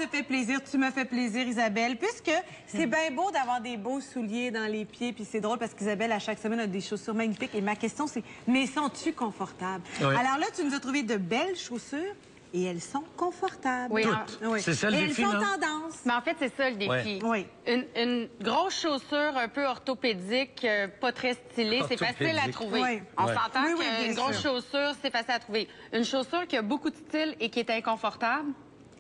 te fait plaisir, tu me fais plaisir, Isabelle, puisque c'est bien beau d'avoir des beaux souliers dans les pieds, puis c'est drôle parce qu'Isabelle, à chaque semaine, a des chaussures magnifiques. Et ma question, c'est, mais sont-tu confortables? Oui. Alors là, tu nous as trouvé de belles chaussures. Et elles sont confortables. Oui, oui. C'est ça le défi, elles sont non? tendance. Mais en fait, c'est ça le défi. Oui. Une grosse chaussure un peu orthopédique, pas très stylée, c'est facile à trouver. Oui. On s'entend Oui, qu'une bien grosse chaussure, c'est facile à trouver. Une chaussure qui a beaucoup de style et qui est inconfortable,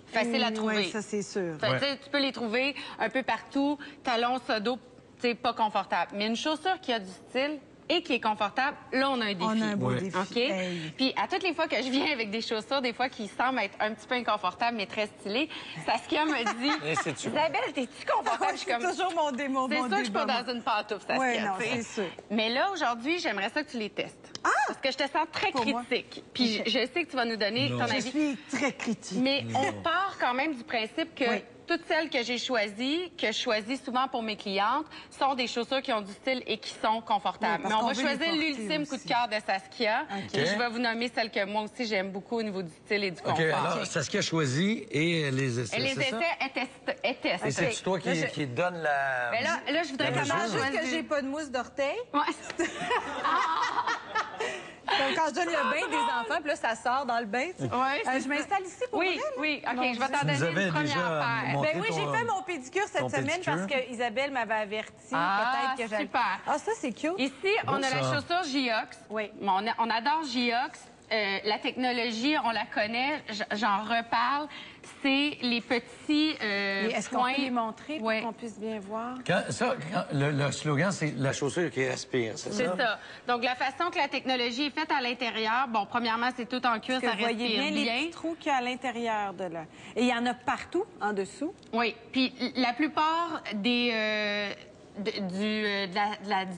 facile à trouver. Oui, ça, c'est sûr. Fait, tu peux les trouver un peu partout, talons, sodos, pas confortable. Mais une chaussure qui a du style et qui est confortable, là, on a un défi. On a un beau défi. OK? Hey. Puis, à toutes les fois que je viens avec des chaussures, des fois qui semblent être un petit peu inconfortables, mais très stylées, Saskia me dit Isabelle, t'es-tu confortable? Je suis comme. C'est toujours mon démon. C'est sûr que je suis pas dans une pantoufle, Saskia. Oui, non, t'sais. c'est sûr. Mais là, aujourd'hui, j'aimerais ça que tu les testes. Ah! Parce que je te sens très critique. Puis, je sais que tu vas nous donner ton Je avis. suis très critique. Mais on part quand même du principe que toutes celles que j'ai choisies, que je choisis souvent pour mes clientes, sont des chaussures qui ont du style et qui sont confortables. Oui, mais on va qu'on veut les choisir porter l'ultime coup aussi. de cœur de Saskia. Et je vais vous nommer celles que moi aussi j'aime beaucoup au niveau du style et du confort. OK, alors, Saskia choisit et les essais, Elle les c'est ça? essais, elle teste. Et c'est toi qui donne la... Mais là, je voudrais La comment mesure. Juste que j'ai pas de mousse d'orteil. Ouais. Donc, quand je donne le bain des enfants, puis là, ça sort dans le bain. Je m'installe ici pour Oui, vrai, oui. là. OK, Mon je vais Dieu. t'en Tu nous donner avais une première déjà paire. montré Ben oui, j'ai fait mon pédicure cette ton semaine pédicure. parce que Isabelle m'avait averti. Ah, Peut-être que j'allais... super. Ah, ça, c'est cute. Ici, on a la ça. chaussure Giox. Oui. On adore Giox. La technologie, on la connaît. J'en reparle. C'est les petits Est-ce qu'on points. peut les montrer pour Ouais. qu'on puisse bien voir? Le slogan, c'est la chaussure qui respire, c'est ça? C'est ça. Donc, la façon que la technologie est faite à l'intérieur, bon, premièrement, c'est tout en cuir, Est-ce ça que vous voyez respire bien les petits trous qu'il y a à l'intérieur de là? Et il y en a partout en dessous. Oui. Puis, la plupart des... du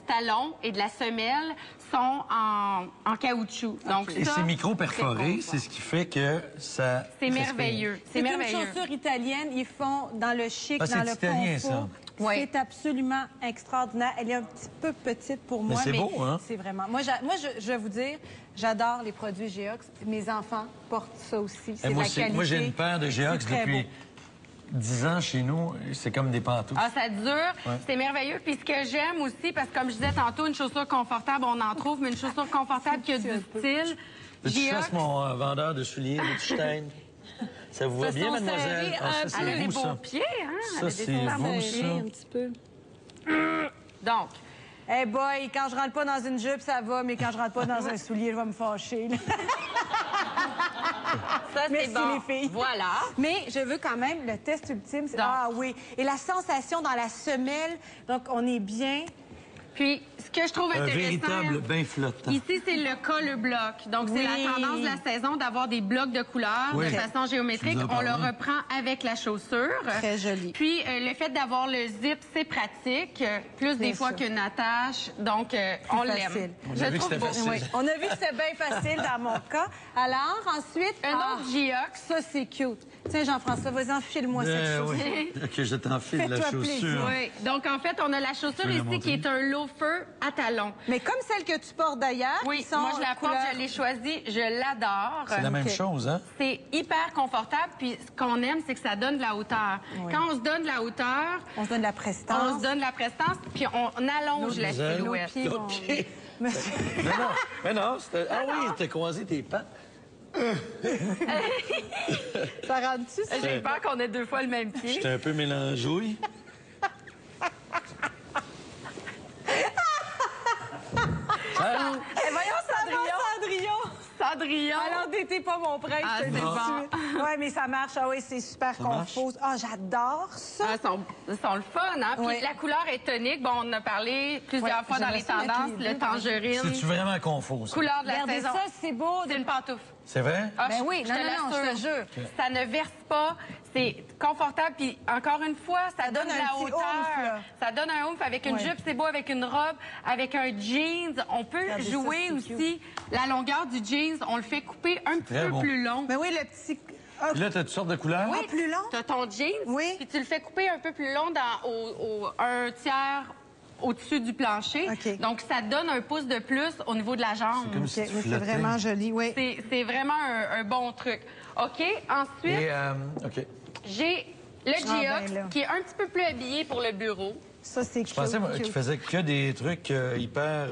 talon et de la semelle sont en caoutchouc. Donc, Et ça, c'est micro-perforé, c'est c'est ce qui fait que ça... c'est merveilleux. C'est une chaussure italienne. Ils font dans le chic, Ah, c'est dans le italien, confort. ça. Oui. C'est absolument extraordinaire. Elle est un petit peu petite pour moi, c'est beau, hein? c'est vraiment... Moi, je vais vous dire, j'adore les produits Geox. Mes enfants portent ça aussi. C'est de la qualité. Moi, j'ai une paire de Geox C'est très depuis beau. 10 ans chez nous. C'est comme des pantoufles. Ah, ça dure. C'est merveilleux. Puis ce que j'aime aussi, parce que comme je disais tantôt, une chaussure confortable, on en trouve, mais une chaussure confortable qui a du style. Veux-tu Giox, fasses mon vendeur de souliers, Liechtenstein? Ça vous va Se bien, sont mademoiselle? serrés Ah, ça, elle a c'est des vous, beaux ça. pieds, hein? Elle Ça, a des c'est beaux vous, pieds. ça. Un petit peu. Donc, Eh boy, quand je rentre pas dans une jupe, ça va, mais quand je rentre pas dans un soulier, je vais me fâcher. là. ça, c'est Merci, bon. les filles. Voilà. Mais je veux quand même le test ultime. Donc. Ah oui. Et la sensation dans la semelle. Donc, on est bien. Puis, ce que je trouve Un intéressant... véritable bain flottant. Ici, c'est le color block. Donc, c'est Oui. la tendance de la saison d'avoir des blocs de couleurs Oui. de façon géométrique. Tu nous en On le parlais. reprend avec la chaussure. Très joli. Puis, le fait d'avoir le zip, c'est pratique. Plus des Bien fois sûr. qu'une attache. Donc, on facile. l'aime. On a vu que c'était beau. facile. Oui. On a vu que c'était bien facile dans mon cas. Alors, ensuite... Un autre Giox. Ça, c'est cute. Tiens, Jean-François, vas-y, enfile-moi cette chose. Oui. Que je t'enfile la Fais-toi chaussure. plaisir. Oui. Donc, en fait, on a la chaussure la ici montrer? qui est un loafer à talons. Mais comme celle que tu portes d'ailleurs, Oui, qui sont moi, je la porte, couleur- je l'ai choisie, je l'adore. C'est la même Ok. chose, hein? C'est hyper confortable, puis ce qu'on aime, c'est que ça donne de la hauteur. Oui. Quand on se donne de la hauteur, On se donne de la on prestance. se donne de la prestance, puis on allonge la Nos silhouette. pieds vont- OK. Monsieur- Mais non, c'était... Ah oui, t'as croisé tes pattes. Ça rentre-tu, ça? J'ai peur qu'on ait deux fois le même pied. J'étais un peu mélangeouille. Eh, voyons, Cendrillon! Cendrillon. Alors, t'étais pas mon prêtre, Ah, je te le dis c'est tout de bon. suite. Ouais, mais ça marche. Ah oui, c'est super marche? confus. Ah, j'adore ça. Ah, sont le fun, hein? Puis Oui. la couleur est tonique. Bon, on en a parlé plusieurs Ouais, fois dans j'aimerais les ça mettre tendances. les Le deux dans les- tangerine, C'est-tu vraiment confus, ça? couleur de la Regardez saison. ça, c'est beau. C'est une pantoufle. C'est vrai? Ah, Ben oui, je non, te non, non, l'assure. je te jure. Ça ne verse pas, c'est confortable, puis encore une fois, ça donne de donne la un petit hauteur. oomph, là. Ça donne un oomph avec une Ouais. jupe, c'est beau avec une robe, avec un jeans. On peut Regardez ça, jouer c'est aussi la longueur du jeans. On le fait couper un petit très peu bon. plus long. Ben oui, le petit... Ah, Puis là, t'as toutes sortes de couleurs? ah, plus long? T'as ton jeans, Oui. puis tu le fais couper un peu plus long au un tiers au-dessus du plancher. OK. Donc, ça donne un pouce de plus au niveau de la jambe. Comme OK, si tu mais c'est flottais. vraiment joli, oui. C'est vraiment un bon truc. OK, ensuite, Et, OK. j'ai Le Ah, ben Geox, là. qui est un petit peu plus habillé pour le bureau. Ça, c'est Je pensais cute. qu'il faisait que des trucs hyper...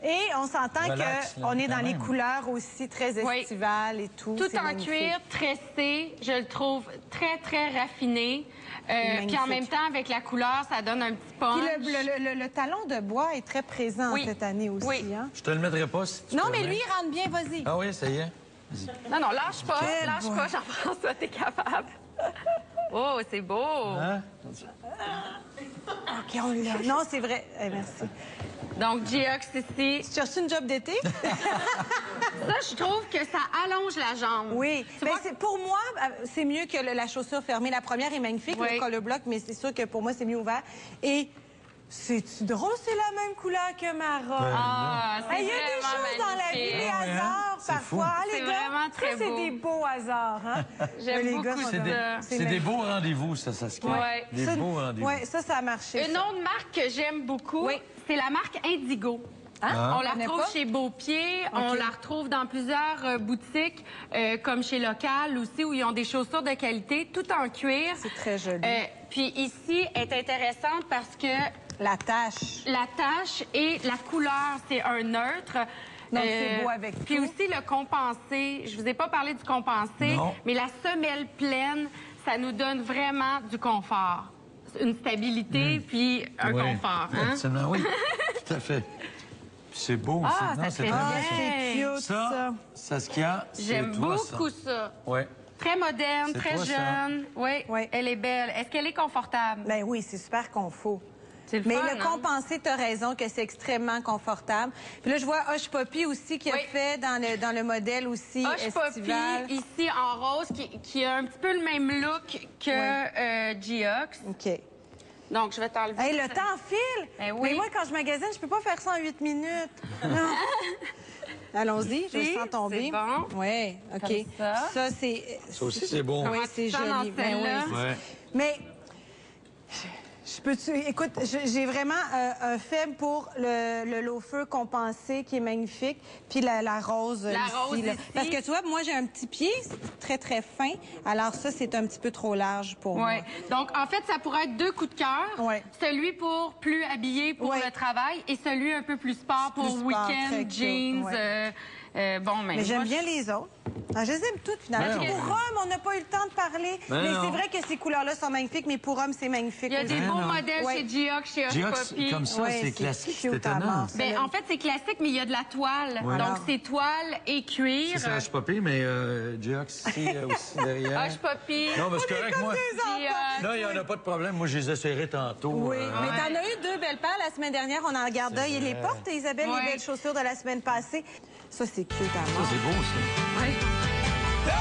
Et on s'entend Relax, là, qu'on est dans quand les même. couleurs aussi très Oui. estivales et tout. Tout C'est en magnifique. cuir, tressé, je le trouve très, très raffiné. Puis magnifique. en même temps, avec la couleur, ça donne un petit punch. Puis le talon de bois est très présent Oui. cette année aussi. Oui. Hein? Je te le mettrai pas si tu Non, permets. mais lui, il rentre bien, vas-y. Ah oui, ça y est. Non, non, lâche pas, Quel lâche beau. pas, Jean-François, t'es capable. Oh, c'est beau. Hein? OK, on l'a. Non, c'est vrai. Eh, merci. Donc, Geox ici. Tu cherches une job d'été? Ça, je trouve que ça allonge la jambe. Oui. Tu Ben, vois? pour moi, c'est mieux que la chaussure fermée. La première est magnifique, Oui. le color block, mais c'est sûr que pour moi, c'est mieux ouvert. Et c'est drôle, c'est la même couleur que ma robe. Ah, c'est Il y a des vraiment choses dans la vie, magnifique. les Ah ouais, hein? hasards, C'est parfois. fou. Hein, C'est les gars? vraiment très Ça, c'est beau. des beaux hasards. Hein? J'aime Les beaucoup gars sont ça. comme- C'est des beaux rendez-vous, ça se Ouais. Des Ça, beaux rendez-vous. ouais, ça a marché. Une ça. autre marque que j'aime beaucoup, Oui. c'est la marque Indigo. Ah. On la connais retrouve pas? chez Beaupied, on la retrouve dans plusieurs boutiques, comme chez Local aussi, où ils ont des chaussures de qualité, tout en cuir. C'est très joli. Puis ici, elle est intéressante parce que La tache. la tache et la couleur, c'est un neutre. Donc, c'est beau avec Puis tout. aussi le compensé. Je vous ai pas parlé du compensé, Non. mais la semelle pleine, ça nous donne vraiment du confort. Une stabilité, puis un Oui, confort. Hein? absolument, oui. Tout à fait. Puis c'est beau aussi. Ah, Non, ça c'est fait très Ah, bien, ça. c'est cute, ça. Ça, Saskia, c'est J'aime toi, beaucoup ça. Oui. Très moderne, C'est très toi, ça. jeune. Oui, Oui. elle est belle. Est-ce qu'elle est confortable? Ben oui, c'est super confort. C'est le Mais fun, le hein? compensé, tu as raison que c'est extrêmement confortable. Puis là, je vois Hush Poppy aussi qui a Oui. fait dans le modèle aussi Hush Poppy, estival. ici en rose, qui a un petit peu le même look que Geox. OK. Donc, je vais t'enlever. Hey, le ça. temps file! Ben oui. Mais moi, quand je magasine, je peux pas faire ça en 8 minutes. Non. Allons-y, je le Si, sens tomber. c'est bon. Oui, OK. Comme ça. Ça, c'est... Ça aussi, c'est beau. Oui, Comment c'est tu sens dans joli. Ben celle-là? oui. Ouais. Mais... Je peux-tu... Écoute, j'ai vraiment un faible pour le loafer compensé qui est magnifique, puis la rose La ici, rose là. ici. Parce que tu vois, moi, j'ai un petit pied c'est très, très fin. Alors ça, c'est un petit peu trop large pour moi. Oui. Donc, en fait, ça pourrait être deux coups de cœur. Ouais. Celui pour plus habillé pour Ouais. le travail et celui un peu plus sport pour Plus sport, week-end, très cute, jeans. ouais. Bon, Mais j'aime moi, bien les autres. Ah, je les aime toutes, finalement. Ben Pour non. homme, on n'a pas eu le temps de parler. Ben mais non. c'est vrai que ces couleurs-là sont magnifiques, mais pour homme, c'est magnifique Il y a aussi. des Ben beaux non. modèles Ouais. chez Geox, chez Hush Geox, Poppy. comme ça, Ouais, c'est c'est classique, c'est cute à étonnant. mort. Ben, en fait, c'est classique, mais il y a de la toile. Ouais. Donc, Alors. c'est toile et cuir. Ça, c'est Poppy, mais Geox ici, aussi derrière. Hush Poppy. Non, mais c'est correct, moi. Geox. Là, il n'y en a pas de problème. Moi, je les essaierai tantôt. Oui, mais t'en as eu deux belles paires la semaine dernière. On en regardait. Il les porte, Isabelle, Ouais. les belles chaussures de la semaine passée. Ça, c'est cute à Ça, mort. c'est beau, ça. Ouais.